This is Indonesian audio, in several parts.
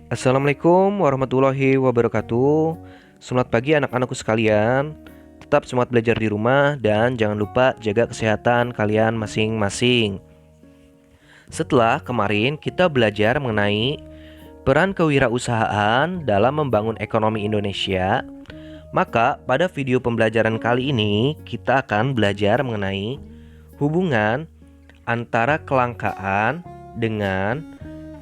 Assalamualaikum warahmatullahi wabarakatuh. Selamat pagi anak-anakku sekalian. Tetap semangat belajar di rumah dan jangan lupa jaga kesehatan kalian masing-masing. Setelah kemarin kita belajar mengenai peran kewirausahaan dalam membangun ekonomi Indonesia, maka pada video pembelajaran kali ini kita akan belajar mengenai hubungan antara kelangkaan dengan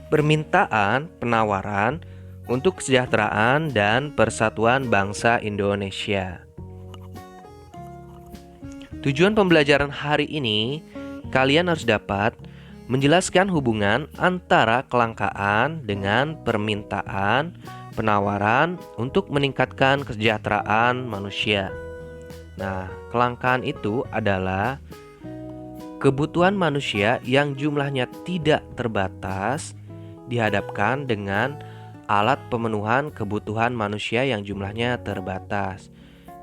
permintaan penawaran untuk kesejahteraan dan persatuan bangsa Indonesia. Tujuan pembelajaran hari ini, kalian harus dapat menjelaskan hubungan antara kelangkaan dengan permintaan penawaran untuk meningkatkan kesejahteraan manusia. Nah, kelangkaan itu adalah kebutuhan manusia yang jumlahnya tidak terbatas dihadapkan dengan alat pemenuhan kebutuhan manusia yang jumlahnya terbatas.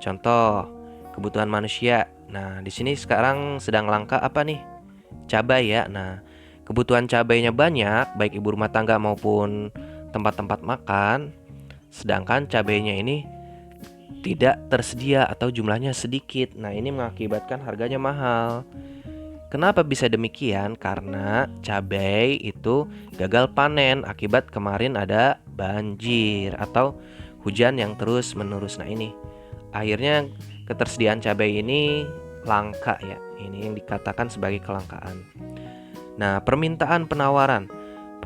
Contoh, kebutuhan manusia. Nah, di sini sekarang sedang langka apa nih? Cabai ya. Nah, kebutuhan cabainya banyak, baik ibu rumah tangga maupun tempat-tempat makan. Sedangkan cabainya ini tidak tersedia atau jumlahnya sedikit. Nah, ini mengakibatkan harganya mahal. Kenapa bisa demikian? Karena cabai itu gagal panen akibat kemarin ada banjir atau hujan yang terus-menerus. Nah, ini akhirnya ketersediaan cabai ini langka ya. Ini yang dikatakan sebagai kelangkaan. Nah, permintaan penawaran.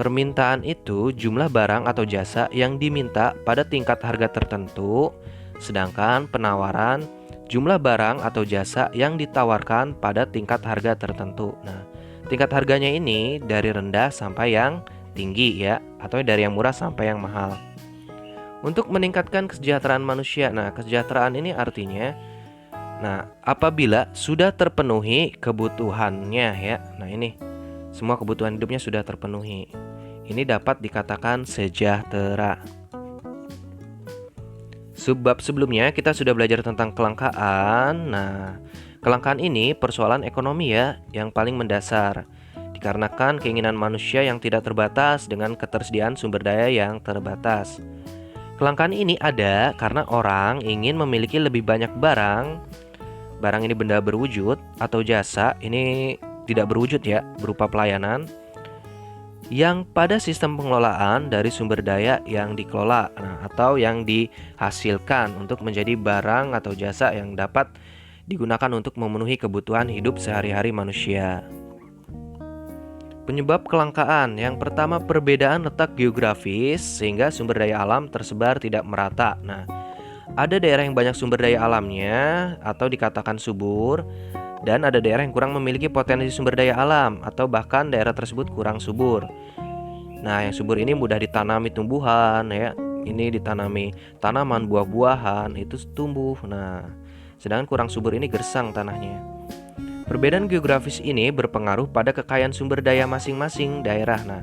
Permintaan itu jumlah barang atau jasa yang diminta pada tingkat harga tertentu, sedangkan penawaran jumlah barang atau jasa yang ditawarkan pada tingkat harga tertentu. Nah, tingkat harganya ini dari rendah sampai yang tinggi ya, atau dari yang murah sampai yang mahal. Untuk meningkatkan kesejahteraan manusia. Nah, kesejahteraan ini artinya apabila sudah terpenuhi kebutuhannya ya. Nah, ini semua kebutuhan hidupnya sudah terpenuhi. Ini dapat dikatakan sejahtera. Sebab sebelumnya kita sudah belajar tentang kelangkaan. Nah, kelangkaan ini persoalan ekonomi ya yang paling mendasar. Dikarenakan keinginan manusia yang tidak terbatas dengan ketersediaan sumber daya yang terbatas. Kelangkaan ini ada karena orang ingin memiliki lebih banyak barang. Barang ini benda berwujud atau jasa ini tidak berwujud ya, berupa pelayanan yang pada sistem pengelolaan dari sumber daya yang dikelola atau yang dihasilkan untuk menjadi barang atau jasa yang dapat digunakan untuk memenuhi kebutuhan hidup sehari-hari manusia. Penyebab kelangkaan yang pertama, perbedaan letak geografis sehingga sumber daya alam tersebar tidak merata. Nah, ada daerah yang banyak sumber daya alamnya atau dikatakan subur, dan ada daerah yang kurang memiliki potensi sumber daya alam atau bahkan daerah tersebut kurang subur. Nah, yang subur ini mudah ditanami tumbuhan ya. Ini ditanami tanaman, buah-buahan itu tumbuh. Nah, sedangkan kurang subur ini gersang tanahnya. Perbedaan geografis ini berpengaruh pada kekayaan sumber daya masing-masing daerah. Nah,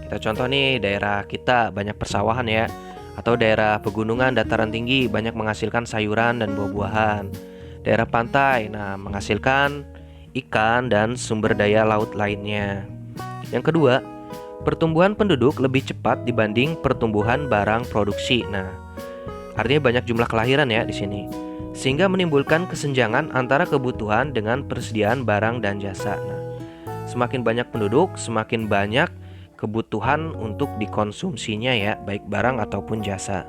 kita contoh nih, daerah kita banyak persawahan ya, atau daerah pegunungan dataran tinggi banyak menghasilkan sayuran dan buah-buahan. Daerah pantai, menghasilkan ikan dan sumber daya laut lainnya. Yang kedua, pertumbuhan penduduk lebih cepat dibanding pertumbuhan barang produksi. Nah, artinya banyak jumlah kelahiran ya di sini, sehingga menimbulkan kesenjangan antara kebutuhan dengan persediaan barang dan jasa. Nah, semakin banyak penduduk, semakin banyak kebutuhan untuk dikonsumsinya ya, baik barang ataupun jasa.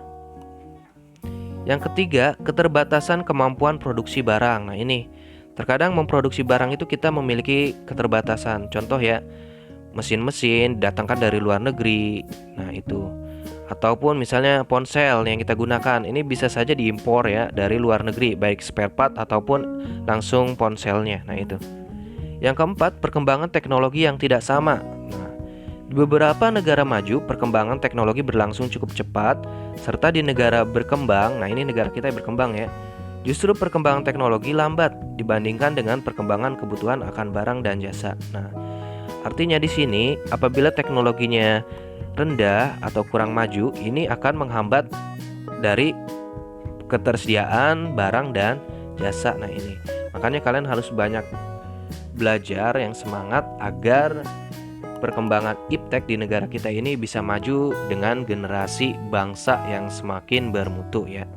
Yang ketiga, keterbatasan kemampuan produksi barang. Nah, ini terkadang memproduksi barang itu kita memiliki keterbatasan. Contoh ya, mesin-mesin didatangkan dari luar negeri. Nah, itu. Ataupun misalnya ponsel yang kita gunakan, ini bisa saja diimpor ya dari luar negeri, baik spare part ataupun langsung ponselnya. Nah, itu. Yang keempat, perkembangan teknologi yang tidak sama. Di beberapa negara maju, perkembangan teknologi berlangsung cukup cepat, serta di negara berkembang, nah ini negara kita yang berkembang ya, justru perkembangan teknologi lambat dibandingkan dengan perkembangan kebutuhan akan barang dan jasa. Nah, artinya di sini apabila teknologinya rendah atau kurang maju, ini akan menghambat dari ketersediaan barang dan jasa. Nah, ini makanya kalian harus banyak belajar yang semangat agar perkembangan iptek di negara kita ini bisa maju dengan generasi bangsa yang semakin bermutu ya.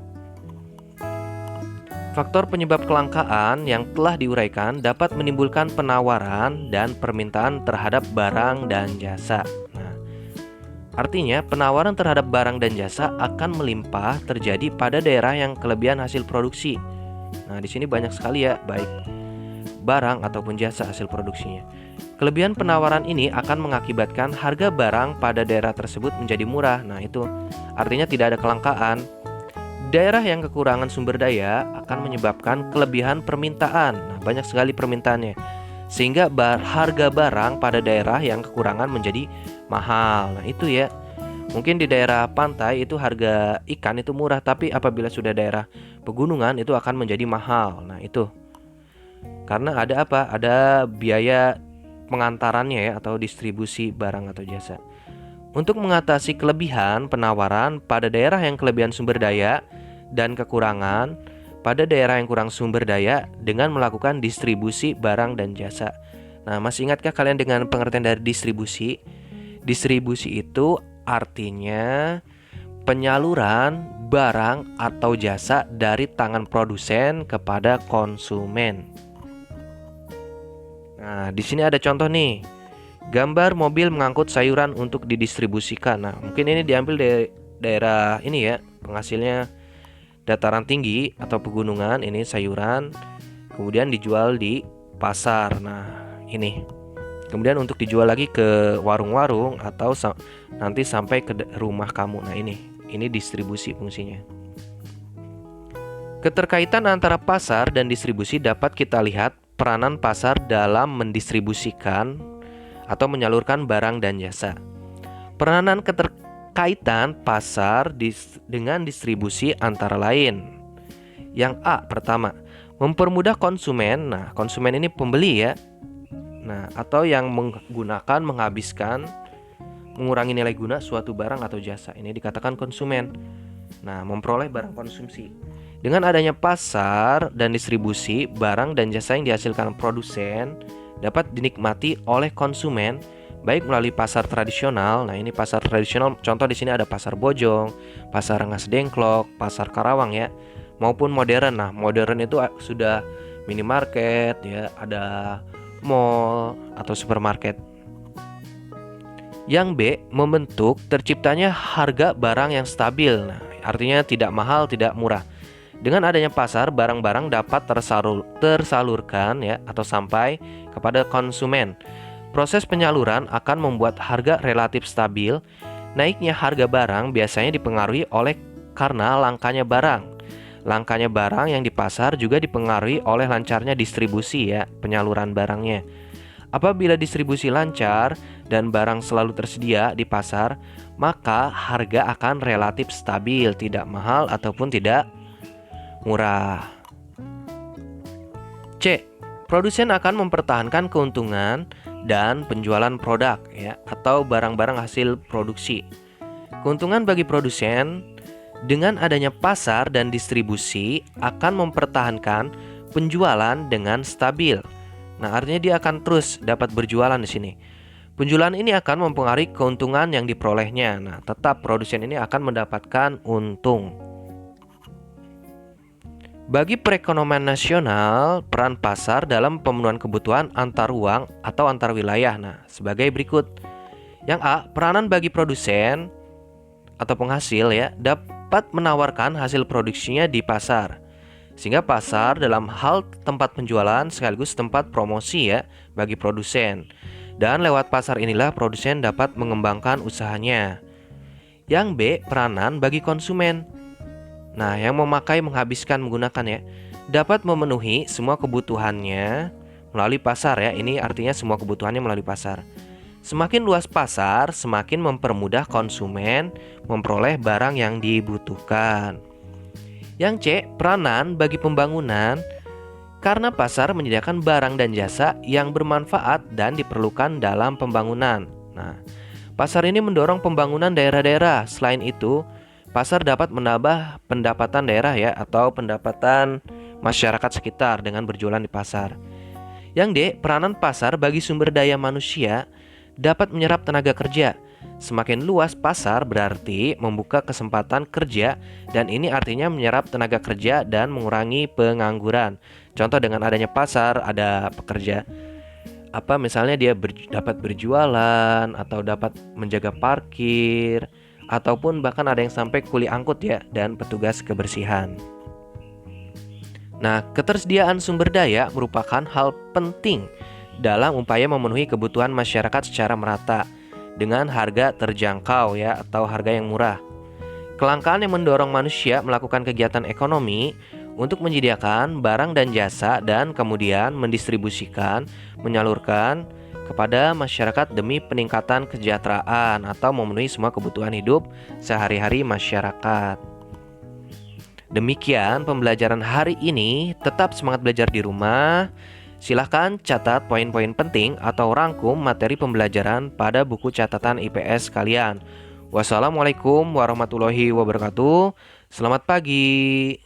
Faktor penyebab kelangkaan yang telah diuraikan dapat menimbulkan penawaran dan permintaan terhadap barang dan jasa. Nah, artinya penawaran terhadap barang dan jasa akan melimpah terjadi pada daerah yang kelebihan hasil produksi. Nah, di sini banyak sekali ya, baik barang ataupun jasa hasil produksinya. Kelebihan penawaran ini akan mengakibatkan harga barang pada daerah tersebut menjadi murah. Nah, itu artinya tidak ada kelangkaan. Daerah yang kekurangan sumber daya akan menyebabkan kelebihan permintaan. Nah, banyak sekali permintaannya. Sehingga harga barang pada daerah yang kekurangan menjadi mahal. Nah, itu ya. Mungkin di daerah pantai itu harga ikan itu murah, tapi apabila sudah daerah pegunungan itu akan menjadi mahal. Nah, itu. Karena ada apa? Ada biaya pengantarannya ya, atau distribusi barang atau jasa. Untuk mengatasi kelebihan penawaran pada daerah yang kelebihan sumber daya dan kekurangan pada daerah yang kurang sumber daya dengan melakukan distribusi barang dan jasa. Nah, masih ingatkah kalian dengan pengertian dari distribusi? Distribusi itu artinya penyaluran barang atau jasa dari tangan produsen kepada konsumen. Nah, di sini ada contoh nih. Gambar mobil mengangkut sayuran untuk didistribusikan. Nah, mungkin ini diambil dari daerah ini ya, penghasilnya dataran tinggi atau pegunungan, ini sayuran, kemudian dijual di pasar. Nah, ini. Kemudian untuk dijual lagi ke warung-warung atau nanti sampai ke rumah kamu. Nah, ini distribusi fungsinya. Keterkaitan antara pasar dan distribusi dapat kita lihat peranan pasar dalam mendistribusikan atau menyalurkan barang dan jasa. Peranan keterkaitan pasar dengan distribusi antara lain. Yang A pertama, mempermudah konsumen. Nah, konsumen ini pembeli ya. Nah, atau yang menghabiskan, mengurangi nilai guna suatu barang atau jasa. Ini dikatakan konsumen. Nah, memperoleh barang konsumsi. Dengan adanya pasar dan distribusi, barang dan jasa yang dihasilkan produsen dapat dinikmati oleh konsumen baik melalui pasar tradisional. Nah, ini pasar tradisional, contoh di sini ada pasar Bojong, pasar Rengas Dengklok, pasar Karawang ya, maupun modern. Nah, modern itu sudah minimarket ya, ada mall atau supermarket. Yang B, membentuk terciptanya harga barang yang stabil. Nah, artinya tidak mahal, tidak murah. Dengan adanya pasar, barang-barang dapat tersalurkan ya atau sampai kepada konsumen. Proses penyaluran akan membuat harga relatif stabil. Naiknya harga barang biasanya dipengaruhi oleh karena langkanya barang. Langkanya barang yang di pasar juga dipengaruhi oleh lancarnya distribusi ya, penyaluran barangnya. Apabila distribusi lancar dan barang selalu tersedia di pasar, maka harga akan relatif stabil, tidak mahal ataupun tidak murah. C. Produsen akan mempertahankan keuntungan dan penjualan produk ya, atau barang-barang hasil produksi. Keuntungan bagi produsen dengan adanya pasar dan distribusi akan mempertahankan penjualan dengan stabil. Nah, artinya dia akan terus dapat berjualan di sini. Penjualan ini akan mempengaruhi keuntungan yang diperolehnya. Nah, tetap produsen ini akan mendapatkan untung. Bagi perekonomian nasional, peran pasar dalam pemenuhan kebutuhan antar ruang atau antar wilayah. Nah, sebagai berikut. Yang A, peranan bagi produsen atau penghasil ya dapat menawarkan hasil produksinya di pasar. Sehingga pasar dalam hal tempat penjualan sekaligus tempat promosi ya bagi produsen. Dan lewat pasar inilah produsen dapat mengembangkan usahanya. Yang B, peranan bagi konsumen. Nah, yang memakai, menghabiskan, menggunakan ya dapat memenuhi semua kebutuhannya melalui pasar ya. Ini artinya semua kebutuhannya melalui pasar. Semakin luas pasar, semakin mempermudah konsumen memperoleh barang yang dibutuhkan. Yang C, peranan bagi pembangunan. Karena pasar menyediakan barang dan jasa yang bermanfaat dan diperlukan dalam pembangunan. Nah, pasar ini mendorong pembangunan daerah-daerah. Selain itu, pasar dapat menambah pendapatan daerah ya atau pendapatan masyarakat sekitar dengan berjualan di pasar. Yang D, peranan pasar bagi sumber daya manusia dapat menyerap tenaga kerja. Semakin luas pasar berarti membuka kesempatan kerja, dan ini artinya menyerap tenaga kerja dan mengurangi pengangguran. Contoh, dengan adanya pasar ada pekerja misalnya dia dapat berjualan atau dapat menjaga parkir, ataupun bahkan ada yang sampai kuli angkut ya, dan petugas kebersihan. Nah, ketersediaan sumber daya merupakan hal penting dalam upaya memenuhi kebutuhan masyarakat secara merata dengan harga terjangkau ya, atau harga yang murah. Kelangkaan yang mendorong manusia melakukan kegiatan ekonomi untuk menyediakan barang dan jasa dan kemudian mendistribusikan, menyalurkan kepada masyarakat demi peningkatan kesejahteraan atau memenuhi semua kebutuhan hidup sehari-hari masyarakat. Demikian pembelajaran hari ini. Tetap semangat belajar di rumah. Silahkan catat poin-poin penting atau rangkum materi pembelajaran pada buku catatan IPS kalian. Wassalamualaikum warahmatullahi wabarakatuh. Selamat pagi.